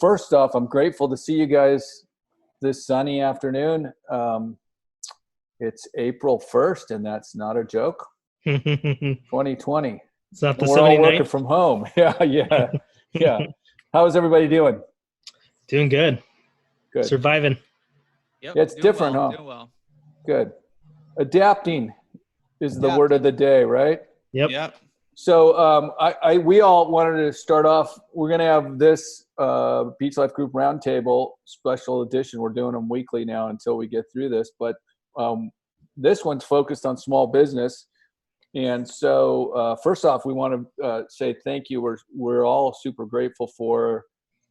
First off, I'm grateful to see you guys this sunny afternoon. It's April 1st, and that's not a joke. It's 2020. not the And we're all working 79th. from home. Yeah. How's everybody doing? Doing good. Good. Surviving. Yep. Yeah, it's doing different, well, huh? Doing well. Good. Adapting is the word of the day, right? Yep. Yep. So we all wanted to start off. We're going to have this Beach Life Group Roundtable special edition. We're doing them weekly now until we get through this. But this one's focused on small business. And so first off, we want to say thank you. We're all super grateful for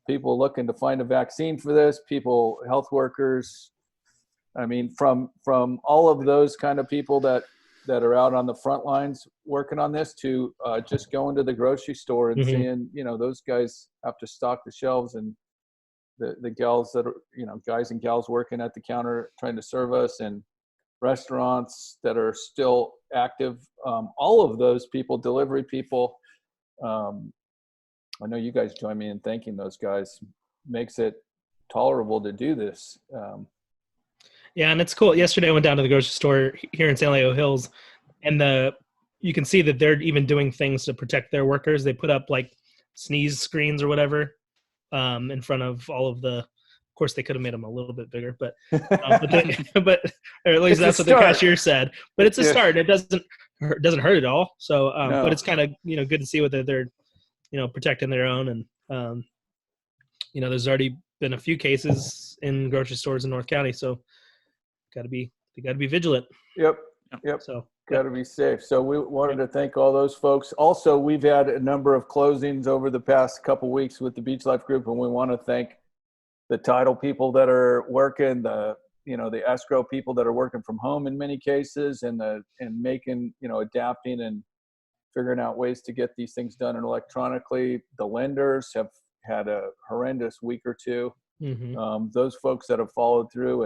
people looking to find a vaccine for this, people, health workers. I mean, from all of those kind of people that are out on the front lines working on this to just going to the grocery store and seeing, those guys have to stock the shelves, and the gals that are, guys and gals working at the counter trying to serve us, and restaurants that are still active. All of those people, delivery people, I know you guys join me in thanking those guys. Makes it tolerable to do this. Yeah, and it's cool. Yesterday I went down to the grocery store here in San Leo Hills, and you can see that they're even doing things to protect their workers. They put up like sneeze screens or whatever in front of all of the. Of course, they could have made them a little bit bigger, but or at least that's what the cashier said. But it's a start. It doesn't hurt at all. So, No. But it's kind of good to see whether they're protecting their own, and there's already been a few cases in grocery stores in North County, so they got to be vigilant. Yep. So got to be safe. So we wanted to thank all those folks. Also, we've had a number of closings over the past couple weeks with the Beach Life Group, and we want to thank the title people that are working, the escrow people that are working from home in many cases, and making, adapting and figuring out ways to get these things done electronically. The lenders have had a horrendous week or two. Those folks that have followed through,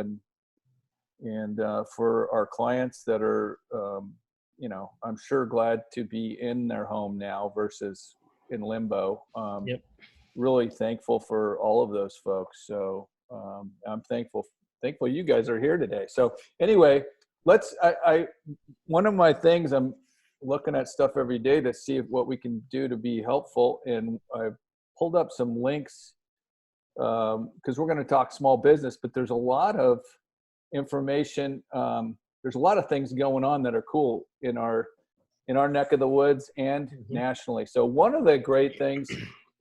and for our clients that are, I'm sure glad to be in their home now versus in limbo. Really thankful for all of those folks. So I'm thankful you guys are here today. So anyway, one of my things, I'm looking at stuff every day to see what we can do to be helpful. And I pulled up some links because we're going to talk small business, but there's a lot of information. There's a lot of things going on that are cool in our neck of the woods and nationally. So one of the great things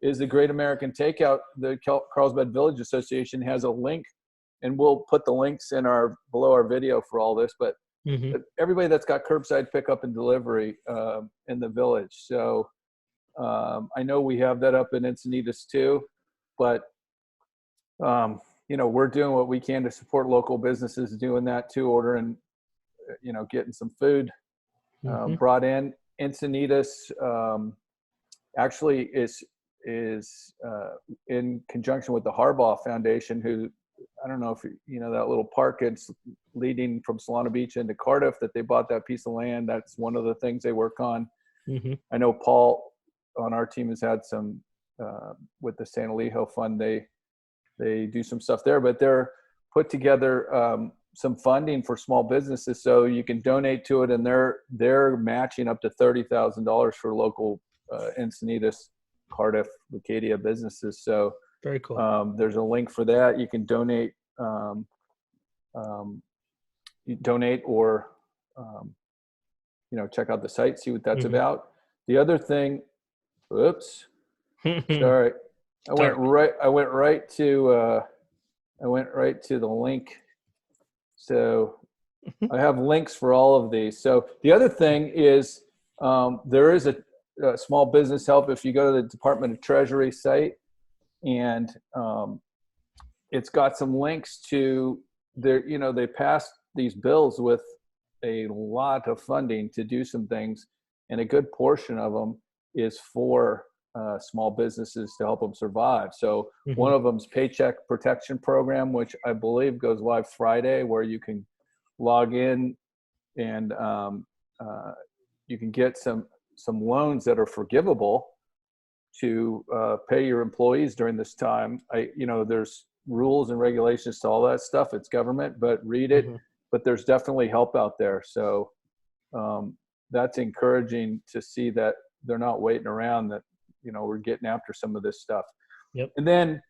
is the Great American Takeout. The Carlsbad Village Association has a link, and we'll put the links below our video for all this, but everybody that's got curbside pickup and delivery in the village. So I know we have that up in Encinitas too, but we're doing what we can to support local businesses doing that too, ordering, getting some food brought in. Encinitas actually is in conjunction with the Harbaugh Foundation, who, I don't know if that little park it's leading from Solanabeach into Cardiff, that they bought that piece of land. That's one of the things they work on. I know Paul on our team has had some with the San Elijo Fund. They do some stuff there, but they're put together some funding for small businesses, so you can donate to it, and they're matching up to $30,000 for local Encinitas, Cardiff, Leucadia businesses. So very cool. There's a link for that. You can donate. You donate or check out the site, see what that's about. The other thing, oops, sorry, I went right to the link. So I have links for all of these. So the other thing is there is a small business help if you go to the Department of Treasury site, and it's got some links to their, they passed these bills with a lot of funding to do some things, and a good portion of them is for small businesses to help them survive. So one of them is Paycheck Protection Program, which I believe goes live Friday, where you can log in and you can get some loans that are forgivable to pay your employees during this time. There's rules and regulations to all that stuff. It's government, but read it. But there's definitely help out there. So that's encouraging to see that they're not waiting around, that, we're getting after some of this stuff. Yep. And then,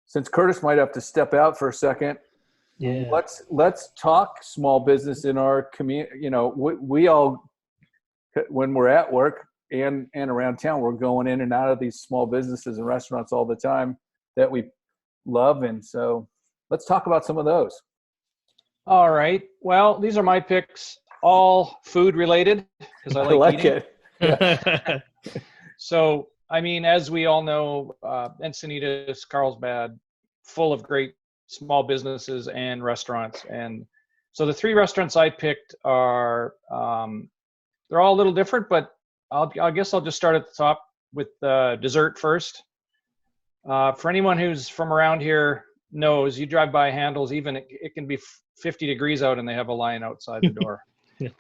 since Curtis might have to step out for a second, let's talk small business in our community. We all, when we're at work and around town, we're going in and out of these small businesses and restaurants all the time that we love. And so let's talk about some of those. All right. Well, these are my picks, all food related, because I like eating. It. So, I mean, as we all know, Encinitas, Carlsbad, full of great small businesses and restaurants. And so the 3 restaurants I picked are, they're all a little different, but I guess I'll just start at the top with dessert first. For anyone who's from around here knows, you drive by Handles, even it can be 50 degrees out and they have a line outside the door.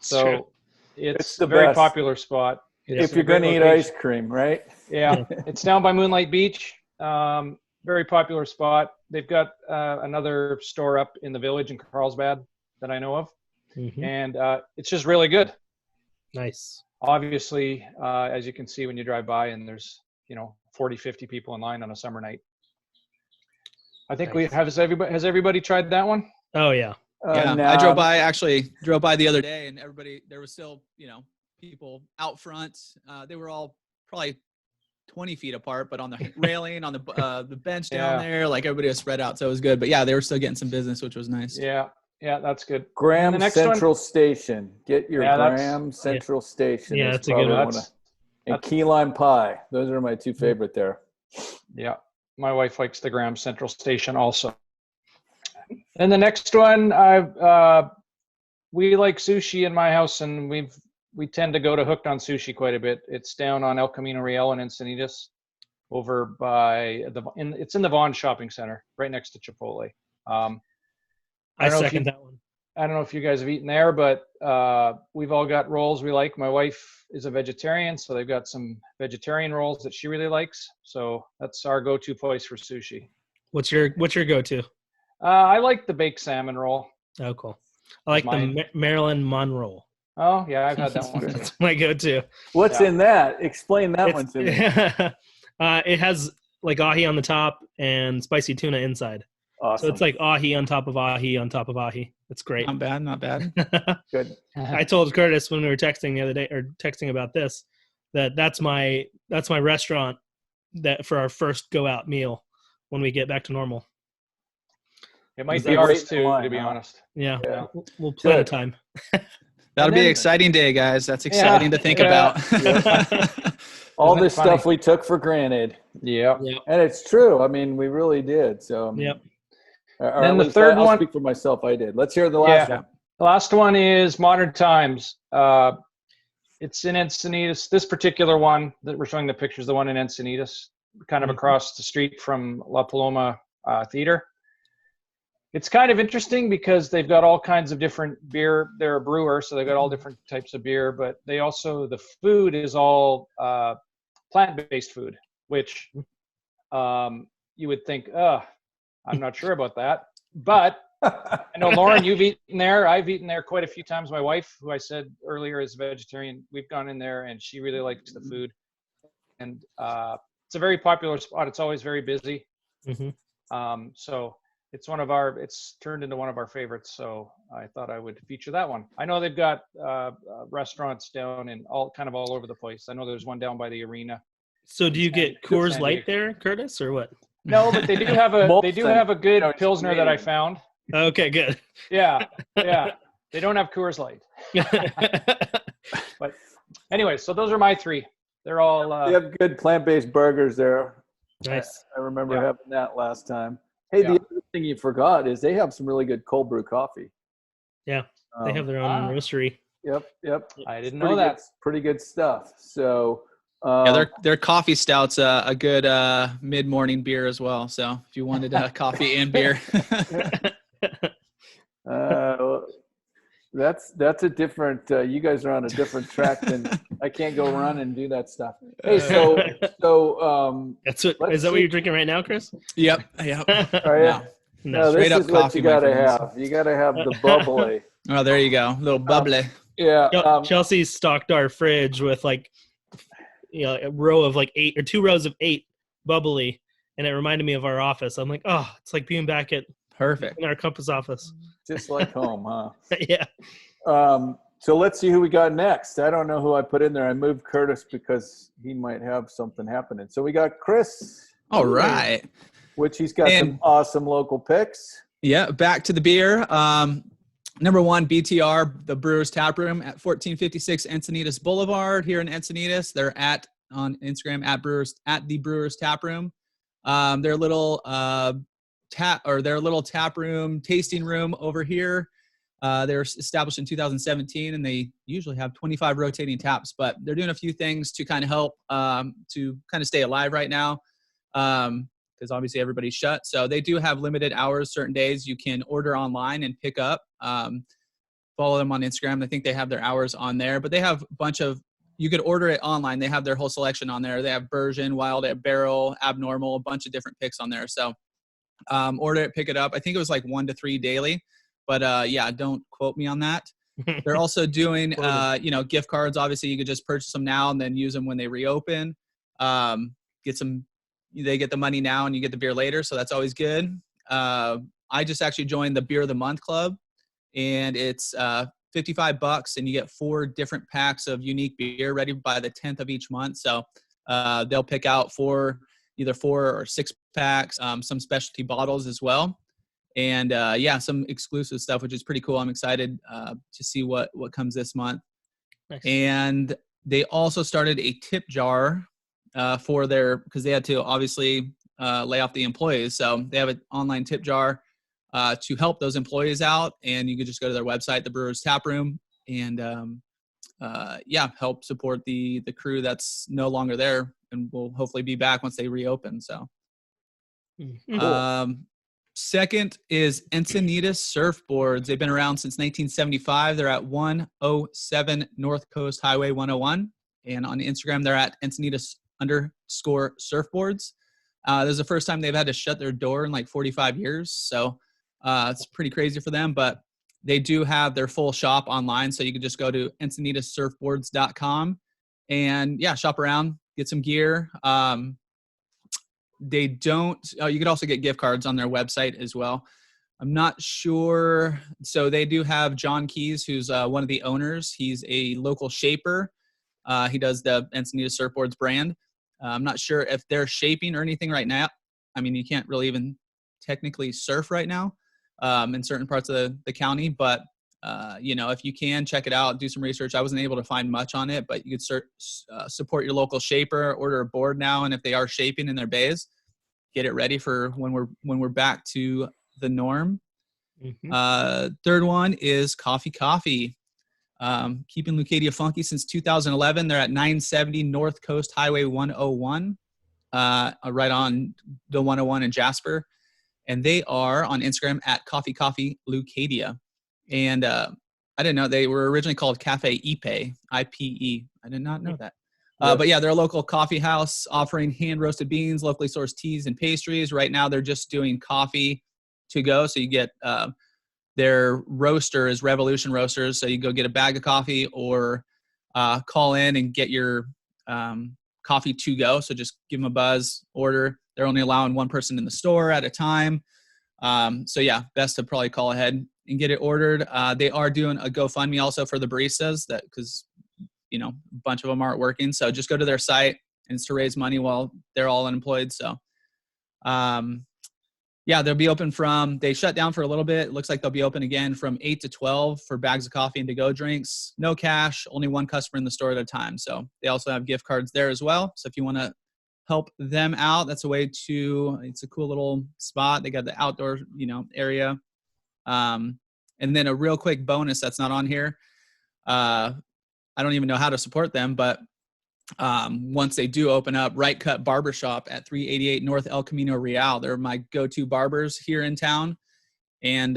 So it's a very popular spot. If you're going to eat ice cream, right? Yeah. It's down by Moonlight Beach. Very popular spot. They've got another store up in the village in Carlsbad that I know of. And it's just really good. Nice. Obviously, as you can see when you drive by, and there's 40, 50 people in line on a summer night. I think has everybody tried that one? Oh yeah. I drove by the other day, and there was still people out front. They were all probably 20 feet apart, but on the railing, on the bench down there, like everybody was spread out, so it was good. But yeah, they were still getting some business, which was nice. Yeah, that's good. Graham Central Station. Get your Graham Central Station. Yeah, that's a good one. And key lime pie. Those are my 2 favorite there. Yeah, my wife likes the Graham Central Station also. And the next one, we like sushi in my house, and we tend to go to Hooked on Sushi quite a bit. It's down on El Camino Real in Encinitas, over by it's in the Vaughn Shopping Center, right next to Chipotle. I second that one. I don't know if you guys have eaten there, but we've all got rolls we like. My wife is a vegetarian, so they've got some vegetarian rolls that she really likes. So that's our go-to place for sushi. What's your go-to? I like the baked salmon roll. Oh, cool. I like the Maryland Mon roll. Oh, yeah, I've had that one too. That's my go-to. What's in that? Explain that one to me. It has like ahi on the top and spicy tuna inside. Awesome. So it's like ahi on top of ahi on top of ahi. It's great. Not bad. Good. I told Curtis when we were texting the other day, or texting about this, that's my restaurant that for our first go out meal when we get back to normal. It might be ours too, to be honest. Yeah. We'll plan a time. That'll be an exciting day, guys. That's exciting to think about. All this stuff we took for granted. Yeah. And it's true. I mean, we really did. So, yep. Then the third one. I'll speak for myself. I did. Let's hear the last one. The last one is Modern Times. It's in Encinitas. This particular one that we're showing the pictures, the one in Encinitas, kind of across the street from La Paloma Theater. It's kind of interesting because they've got all kinds of different beer. They're a brewer, so they've got all different types of beer, but they also, the food is all plant-based food, which you would think, I'm not sure about that. But I know, Loren, you've eaten there. I've eaten there quite a few times. My wife, who I said earlier is vegetarian, we've gone in there, and she really likes the food. And it's a very popular spot. It's always very busy. So it's turned into one of our favorites. So I thought I would feature that one. I know they've got restaurants down in all over the place. I know there's one down by the arena. So do you get Coors Light there, Curtis, or what? No, but they do have a good Pilsner that I found. Okay, good. Yeah. They don't have Coors Light. But anyway, so those are my 3. They're all. They have good plant-based burgers there. Nice. I remember having that last time. Hey, the other thing you forgot is they have some really good cold brew coffee. Yeah, they have their own roastery. Yep. I didn't know that. Pretty good stuff. So. Their coffee stout's a good mid-morning beer as well. So if you wanted coffee and beer. That's a different. You guys are on a different track than I can't go run and do that stuff. Hey, so That's what is that what you're drinking right now, Chris? Yep. Oh, yeah? No. No, Straight this up is what coffee, you my got to friends. have. You got to have the bubbly. Oh, there you go. A little bubbly. Yeah. Chelsea stocked our fridge with like, a row of like 8 or 2 rows of 8 bubbly, and it reminded me of our office. I'm like, oh, it's like being back Perfect in our Compass office. Just like home, huh? Yeah. So let's see who we got next. I don't know who I put in there. I moved Curtis because he might have something happening. So we got Chris. All right. Which he's got some awesome local picks. Yeah, back to the beer. Number 1, BTR, the Brewers Tap Room at 1456 Encinitas Boulevard here in Encinitas. They're on Instagram at the Brewers Tap Room. Their little tap room, tasting room over here. They were established in 2017, and they usually have 25 rotating taps, but they're doing a few things to kind of help to kind of stay alive right now. Because obviously everybody's shut. So they do have limited hours, certain days you can order online and pick up. Follow them on Instagram. I think they have their hours on there, but they have a bunch of, you could order it online. They have their whole selection on there. They have Version, Wild, Barrel, Abnormal, a bunch of different picks on there. So order it, pick it up. I think it was like 1 to 3 daily, but yeah, don't quote me on that. They're also doing, gift cards. Obviously you could just purchase them now and then use them when they reopen. They get the money now and you get the beer later. So that's always good. I just actually joined the Beer of the Month Club, and it's $55 and you get 4 different packs of unique beer ready by the 10th of each month. So they'll pick out either 4 or 6 packs, some specialty bottles as well. And some exclusive stuff, which is pretty cool. I'm excited to see what comes this month. Nice. And they also started a tip jar because they had to obviously lay off the employees. So they have an online tip jar to help those employees out. And you could just go to their website, the Brewers Tap Room, and help support the crew that's no longer there and will hopefully be back once they reopen. So second is Encinitas Surfboards. They've been around since 1975. They're at 107 North Coast Highway 101. And on Instagram, they're at Encinitas_surfboards. This is the first time they've had to shut their door in like 45 years. So it's pretty crazy for them, but they do have their full shop online. So you can just go to EncinitasSurfboards.com and shop around, get some gear. You could also get gift cards on their website as well. I'm not sure. So they do have John Keys, who's one of the owners. He's a local shaper. He does the Encinitas Surfboards brand. I'm not sure if they're shaping or anything right now. I mean, you can't really even technically surf right now in certain parts of the county, but if you can, check it out, do some research. I wasn't able to find much on it, but you could support your local shaper, order a board now, and if they are shaping in their bays, get it ready for when we're back to the norm. Mm-hmm. Third one is Coffee. Keeping Leucadia funky since 2011. They're at 970 North Coast Highway 101, right on the 101 in Jasper. And they are on Instagram at Coffee Leucadia. And I didn't know they were originally called Cafe Ipe, IPE. I did not know that. But yeah, they're a local coffee house offering hand-roasted beans, locally sourced teas and pastries. Right now, they're just doing coffee to go. So you get their roaster is Revolution Roasters. So you go get a bag of coffee or call in and get your coffee to go. So just give them a buzz, order. They're only allowing one person in the store at a time. So yeah, best to probably call ahead and get it ordered. They are doing a GoFundMe also for the baristas because a bunch of them aren't working. So just go to their site, and it's to raise money while they're all unemployed. So they'll be open they shut down for a little bit. It looks like they'll be open again from 8 to 12 for bags of coffee and to-go drinks. No cash, only one customer in the store at a time. So they also have gift cards there as well. So if you want to help them out, that's a way it's a cool little spot. They got the outdoor, area. And then a real quick bonus that's not on here. I don't even know how to support them, but once they do open up, Right Cut Barbershop at 388 North El Camino Real. They're my go-to barbers here in town. And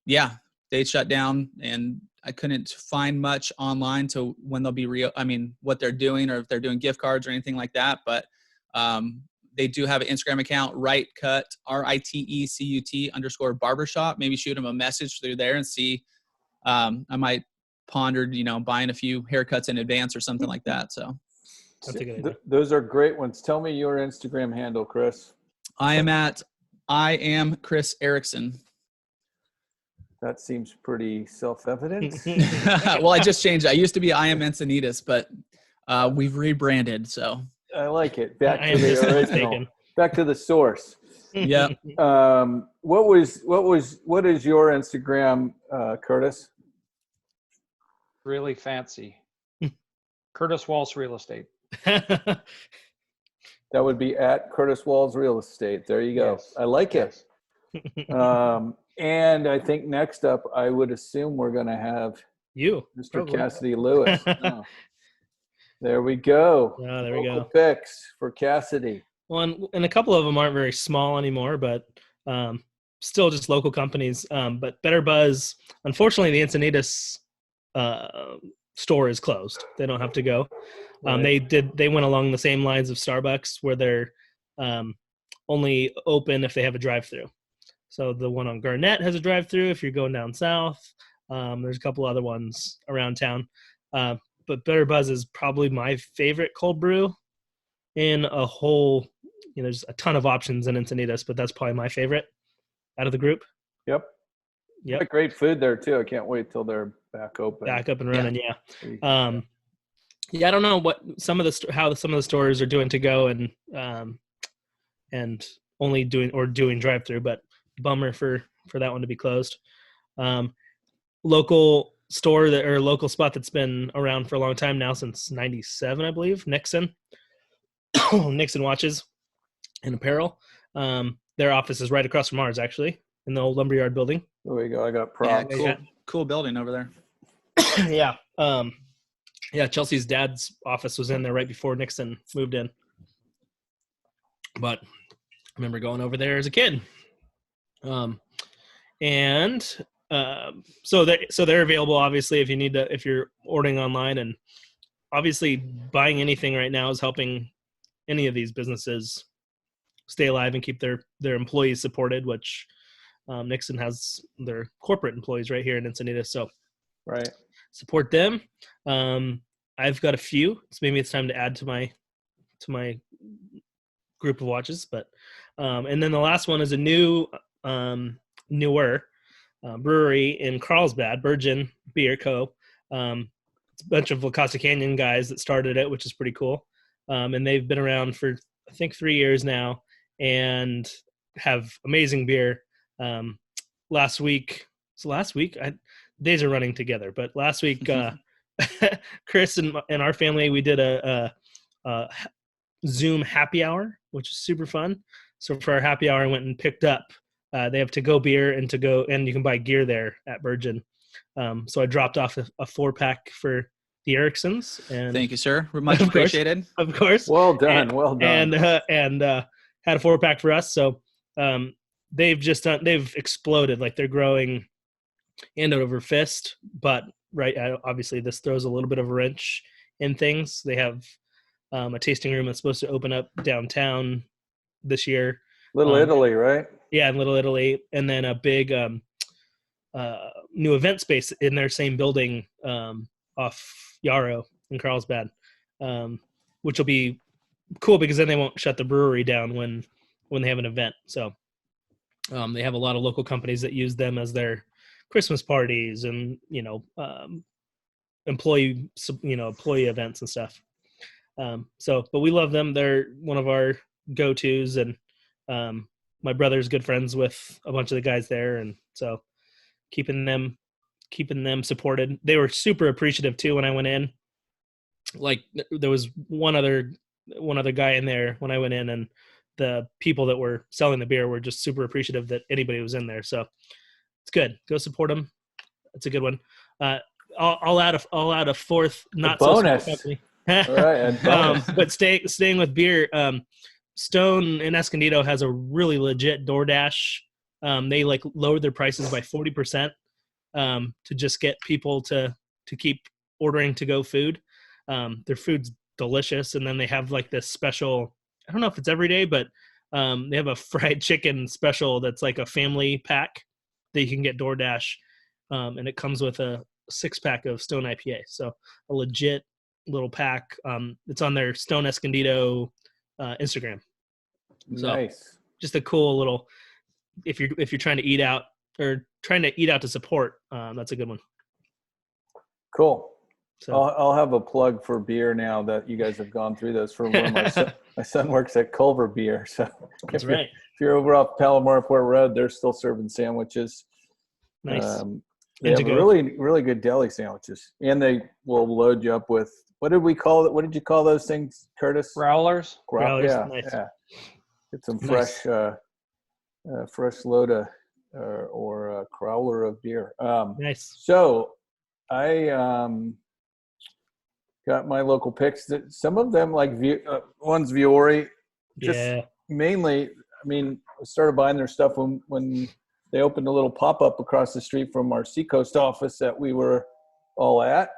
they shut down and I couldn't find much online to when they'll be what they're doing, or if they're doing gift cards or anything like that. But they do have an Instagram account, RightCut, RITECUT _ barbershop. Maybe shoot them a message through there and see. I might pondered, buying a few haircuts in advance or something like that. So That's a good idea. Those are great ones. Tell me your Instagram handle, Chris. I am Chris Erickson. That seems pretty self-evident. Well, I just changed. I used to be I am Encinitas, but we've rebranded. So I like it. Back to the original. Back to the source. Yeah. What is your Instagram, Curtis? Really fancy. Curtis Walsh Real Estate. That would be at Curtis Walls Real Estate. There you go. Yes. I like it. And I think next up, I would assume we're going to have you, Mr. Probably. Cassidy Lewis. Oh. There we go. Oh, there we go. Picks for Cassidy. Well, and a couple of them aren't very small anymore, but still just local companies. But Better Buzz, unfortunately, the Encinitas store is closed. They don't have to go. Right. They went along the same lines of Starbucks, where they're only open if they have a drive-through. So the one on Garnett has a drive-through if you're going down south. There's a couple other ones around town. But Better Buzz is probably my favorite cold brew in a whole, there's a ton of options in Encinitas, but that's probably my favorite out of the group. Yep. Great food there too. I can't wait till they're back open. Back up and running. Yeah. I don't know what how some of the stores are doing to go and only doing drive-through, but bummer for that one to be closed. Local store local spot that's been around for a long time now, since 97, I believe, Nixon watches and apparel. Their office is right across from ours, actually, in the old lumberyard building. There we go. I got props. Yeah, cool building over there. Yeah. Chelsea's dad's office was in there right before Nixon moved in. But I remember going over there as a kid. So they're available, obviously, if you're ordering online, and obviously buying anything right now is helping any of these businesses stay alive and keep their employees supported, which Nixon has their corporate employees right here in Encinitas. So right. Support them. I've got a few, so maybe it's time to add to my group of watches. But and then the last one is a newer brewery in Carlsbad, Virgin Beer Co. It's a bunch of La Costa Canyon guys that started it, which is pretty cool. And they've been around for, I think, 3 years now and have amazing beer. Last week, days are running together, but last week, Chris and our family, we did a Zoom happy hour, which is super fun. So for our happy hour, I went and picked up, they have to-go beer and you can buy gear there at Virgin. So I dropped off a 4-pack for the Ericksons. And thank you, sir. We're much appreciated. Of course. Well done. And had a 4-pack for us. So they've exploded. Like, they're growing hand over fist, but obviously this throws a little bit of a wrench in things. They have a tasting room that's supposed to open up downtown this year. Little Italy, right? Yeah, in Little Italy. And then a big new event space in their same building off Yarrow in Carlsbad, which will be cool because then they won't shut the brewery down when they have an event. So they have a lot of local companies that use them as their Christmas parties and, employee events and stuff. But we love them. They're one of our go-tos, and my brother's good friends with a bunch of the guys there. And so keeping them supported. They were super appreciative too when I went in. Like, there was one other guy in there when I went in, and the people that were selling the beer were just super appreciative that anybody was in there. So it's good. Go support them. It's a good one. I'll add a fourth, not bonus. So company. All right, bonus. But staying with beer, Stone in Escondido has a really legit DoorDash. They lowered their prices by 40%. to just get people to keep ordering to-go food. Their food's delicious, and then they have like this special, I don't know if it's every day, but they have a fried chicken special that's like a family pack that you can get DoorDash, and it comes with a 6-pack of Stone IPA. So a legit little pack. It's on their Stone Escondido Instagram. So Nice. just a cool little, if you're trying to eat out or trying to eat out to support, that's a good one. Cool. So I'll have a plug for beer now that you guys have gone through those. For where my son works at Culver Beer. So that's right. If you're over off Palomar Airport Road, they're still serving sandwiches. Nice. They have really, really good deli sandwiches, and they will load you up with, what did we call it? What did you call those things, Curtis? Growlers. Growlers, Yeah, nice. yeah. Get some Nice. fresh load of, or a crowler of beer. Nice. So I got my local picks. Some of them, like one's Viore, just mainly. I mean, I started buying their stuff when they opened a little pop-up across the street from our Seacoast office that we were all at.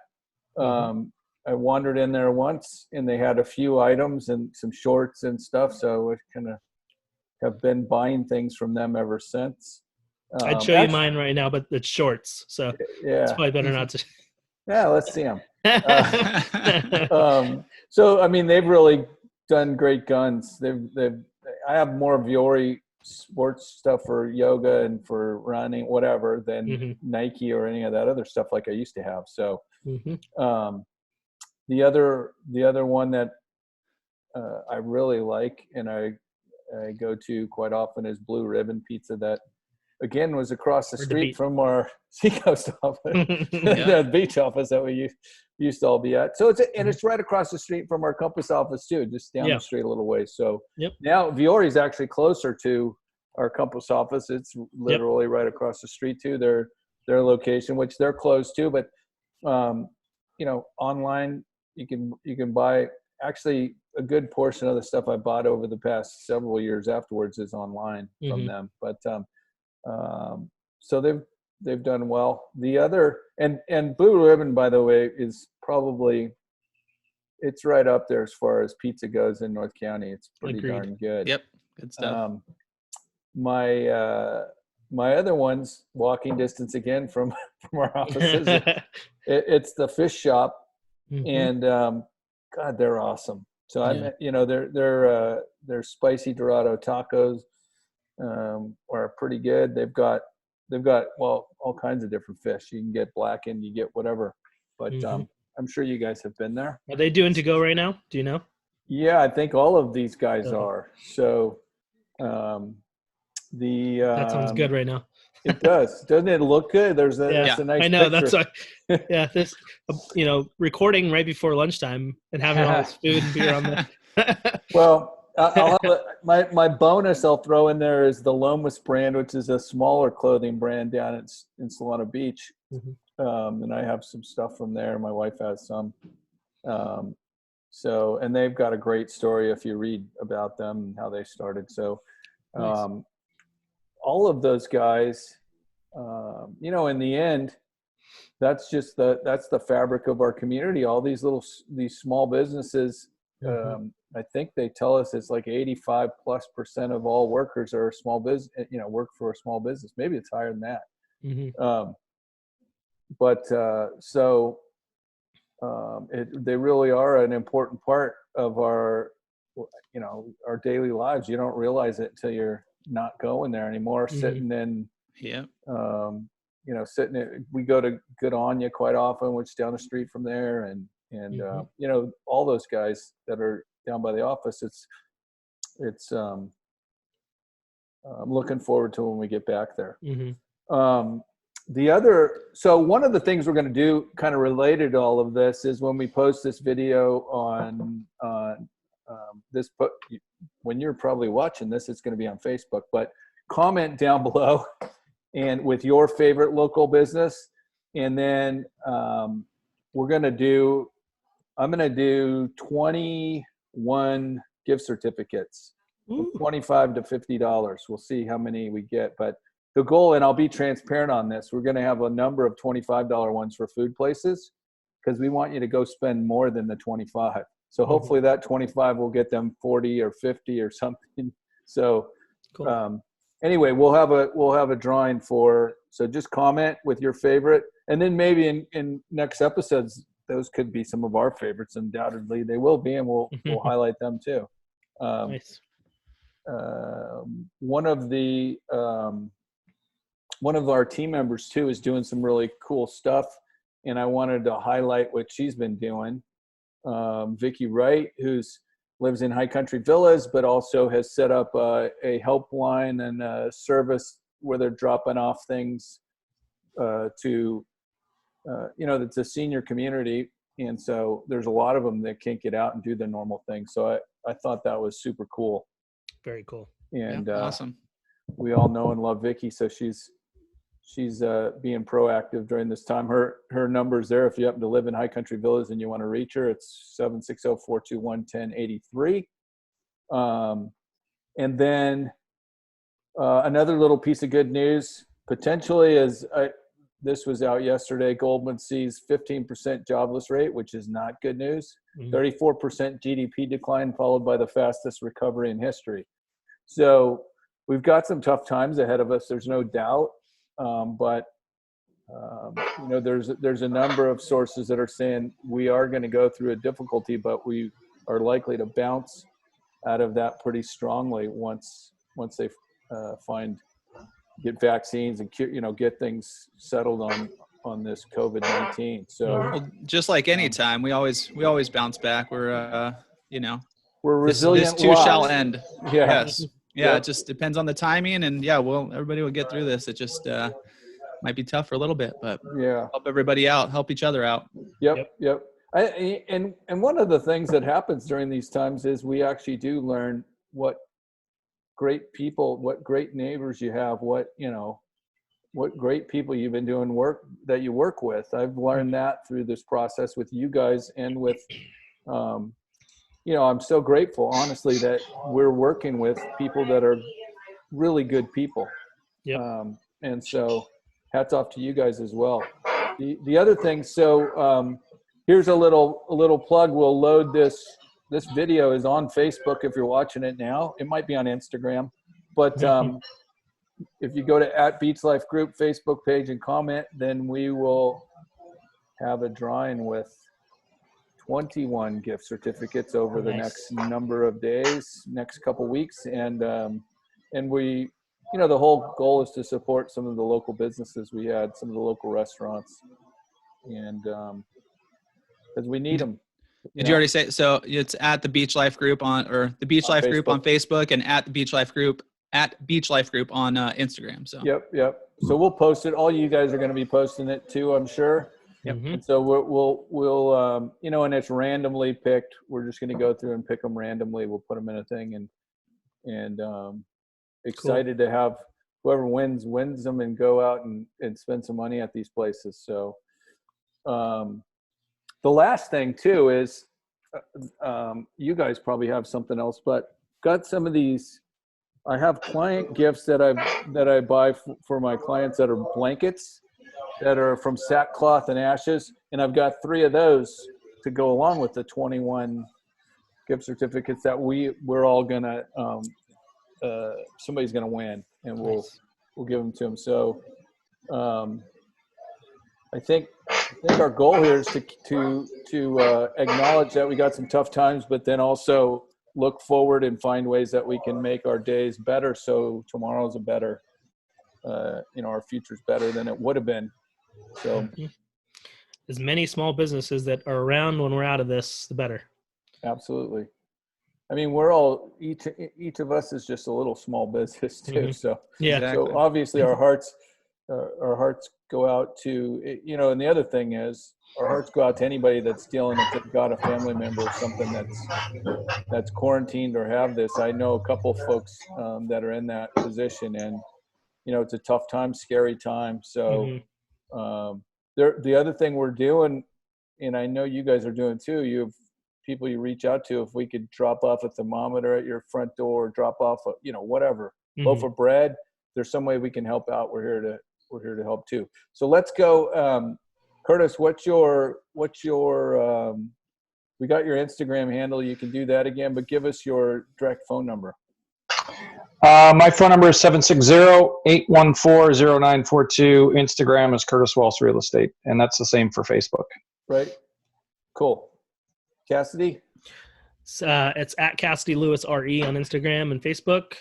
I wandered in there once, and they had a few items and some shorts and stuff. So I kind of have been buying things from them ever since. I'd show you mine right now, but it's shorts, so it's probably better not to. Yeah, let's see them. So I mean, they've really done great guns. I have more Viore sports stuff for yoga and for running, whatever, than Nike or any of that other stuff like I used to have. So the other one that I really like and I go to quite often is Blue Ribbon Pizza, that again was across the street from our Seacoast office, the beach office that we used to all be at. So it's right across the street from our Compass office too, just down the street a little ways. So now Viore is actually closer to our Compass office. It's literally right across the street to their location, which they're closed to. But online you can buy, actually a good portion of the stuff I bought over the past several years afterwards is online from them. But so they've done well. The other and Blue Ribbon, by the way, is probably, it's right up there as far as pizza goes in North County. It's pretty darn good. Yep, good stuff. My other one's walking distance again from our offices. It's the Fish Shop, and God, they're awesome. So their spicy Dorado tacos are pretty good. They've got all kinds of different fish. You can get blackened, you get whatever. But I'm sure you guys have been there. Are they doing to go right now? Do you know? Yeah, I think all of these guys are. So that sounds good right now. It does. Doesn't it look good? That's a nice I know. picture. That's why. This recording right before lunchtime and having all this food and beer on the. Well, I'll have my bonus I'll throw in there is the Lomas brand, which is a smaller clothing brand down in Solana Beach. And I have some stuff from there. My wife has some. And they've got a great story if you read about them and how they started. So all of those guys, in the end, that's the fabric of our community. All these small businesses, I think they tell us it's like 85+% of all workers are small business, work for a small business. Maybe it's higher than that. They really are an important part of our daily lives. You don't realize it until you're not going there anymore. Sitting in, we go to Good Anya quite often, which is down the street from there, and all those guys that are down by the office. I'm looking forward to when we get back there. One of the things we're going to do kind of related to all of this is when we post this video on when you're probably watching this, it's going to be on Facebook, but comment down below and with your favorite local business. And then I'm going to do 21 gift certificates, from $25 to $50. We'll see how many we get, but the goal, and I'll be transparent on this, we're going to have a number of $25 ones for food places because we want you to go spend more than the 25. So hopefully that 25 will get them 40 or 50 or something. So Cool. Anyway, we'll have a drawing for, so just comment with your favorite, and then maybe in next episodes, those could be some of our favorites. Undoubtedly they will be, and we'll highlight them too. Nice. One of our team members too is doing some really cool stuff, and I wanted to highlight what she's been doing. Vicki Wright, who's lives in High Country Villas, but also has set up a helpline and a service where they're dropping off things to, it's a senior community. And so there's a lot of them that can't get out and do the normal thing. So I thought that was super cool. Very cool. And awesome. We all know and love Vicki. So she's being proactive during this time. Her number's there. If you happen to live in High Country Villas and you want to reach her, it's 760-421-1083. And then another little piece of good news, potentially, this was out yesterday, Goldman sees 15% jobless rate, which is not good news. 34% GDP decline, followed by the fastest recovery in history. So we've got some tough times ahead of us. There's no doubt. But there's a number of sources that are saying we are going to go through a difficulty, but we are likely to bounce out of that pretty strongly once they get vaccines and get things settled on this COVID-19. So well, just like any time, we always bounce back. We're resilient. This too shall end. Yeah. Yes. Yeah, It just depends on the timing, and everybody will get through this. It just might be tough for a little bit, but help everybody out, help each other out. Yep. And one of the things that happens during these times is we actually do learn what great people, what great neighbors you have, what great people you've been doing work that you work with. I've learned that through this process with you guys and with I'm so grateful, honestly, that we're working with people that are really good people. And so hats off to you guys as well. The other thing, so here's a little plug. We'll load this video is on Facebook if you're watching it now. It might be on Instagram, but if you go to @BeachLife Group Facebook page and comment, then we will have a drawing with 21 gift certificates over the next number of days, next couple weeks. And we, the whole goal is to support some of the local businesses we had, some of the local restaurants, and because we need them. Did you already say, so it's at the Beach Life Group the Beach Life Group on Facebook, and at the Beach Life Group on Instagram. So Yep. So we'll post it. All you guys are going to be posting it too, I'm sure. Yep. And so we'll and it's randomly picked. We're just going to go through and pick them randomly. We'll put them in a thing, and excited to have whoever wins them and go out and spend some money at these places. So the last thing too is you guys probably have something else, but got some of these. I have client gifts that I buy for my clients that are blankets that are from sackcloth and ashes, and I've got 3 of those to go along with the 21 gift certificates that we're all gonna somebody's gonna win, and we'll give them to them. So I think our goal here is to acknowledge that we got some tough times, but then also look forward and find ways that we can make our days better, so tomorrow's a better our future's better than it would have been. So as many small businesses that are around when we're out of this, the better. Absolutely. I mean, we're all, each of us is just a little small business too. So exactly. So obviously our hearts go out to, and the other thing is our hearts go out to anybody that's dealing with, they've got a family member or something that's quarantined or have this. I know a couple folks that are in that position, and it's a tough time, scary time. So the other thing we're doing, and I know you guys are doing too, you have people you reach out to. If we could drop off a thermometer at your front door, drop off whatever, loaf of bread, there's some way we can help out, we're here to help too. So let's go. Curtis, what's your we got your Instagram handle. You can do that again, but give us your direct phone number. My phone number is 760-814-0942. Instagram is Curtis Walsh Real Estate, and that's the same for Facebook. Right. Cool. Cassidy? It's at Cassidy Lewis RE on Instagram and Facebook.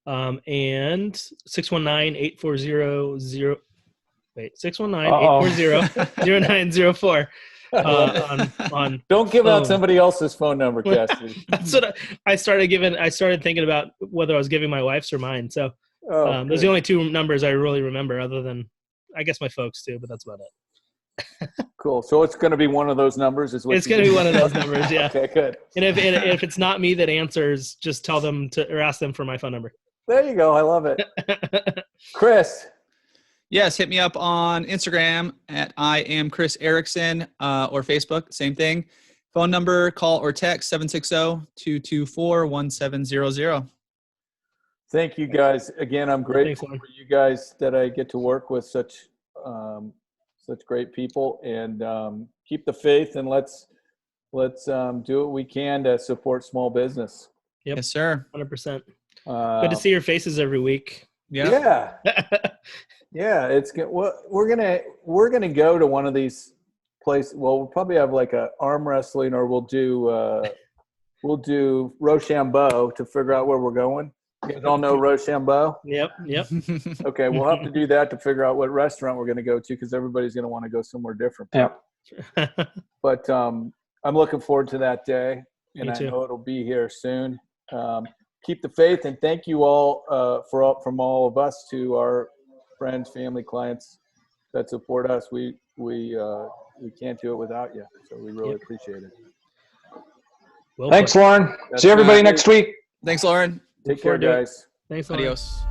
And 619-840-0904 on Don't give out phone. somebody else's phone number, Cassidy. That's what I started thinking about whether I was giving my wife's or mine. So those are the only two numbers I really remember, other than I guess my folks too, but that's about it. Cool. So it's going to be one of those numbers, is what it's going to be one of those numbers. Yeah. Okay, good. And if it's not me that answers, just tell them or ask them for my phone number. There you go. I love it. Chris. Yes, hit me up on Instagram at I am Chris Erickson, or Facebook, same thing. Phone number, call or text 760-224-1700. Thank you guys. Again, I'm grateful for you guys that I get to work with such great people, and keep the faith, and let's do what we can to support small business. Yep. Yes, sir. 100%. Good to see your faces every week. Yeah. Yeah, it's good. Well, we're gonna go to one of these places. Well, we'll probably have like a arm wrestling, or we'll do Rochambeau to figure out where we're going. You guys all know Rochambeau? Yep. Okay, we'll have to do that to figure out what restaurant we're gonna go to, because everybody's gonna want to go somewhere different. Yeah. But I'm looking forward to that day, and Me too. I know it'll be here soon. Keep the faith, and thank you all from all of us to our friends, family, clients that support us. We can't do it without you, so we really appreciate it. Thanks, Loren. See everybody next week. Thanks, Loren. Take care, guys. Thanks, Loren. Adios.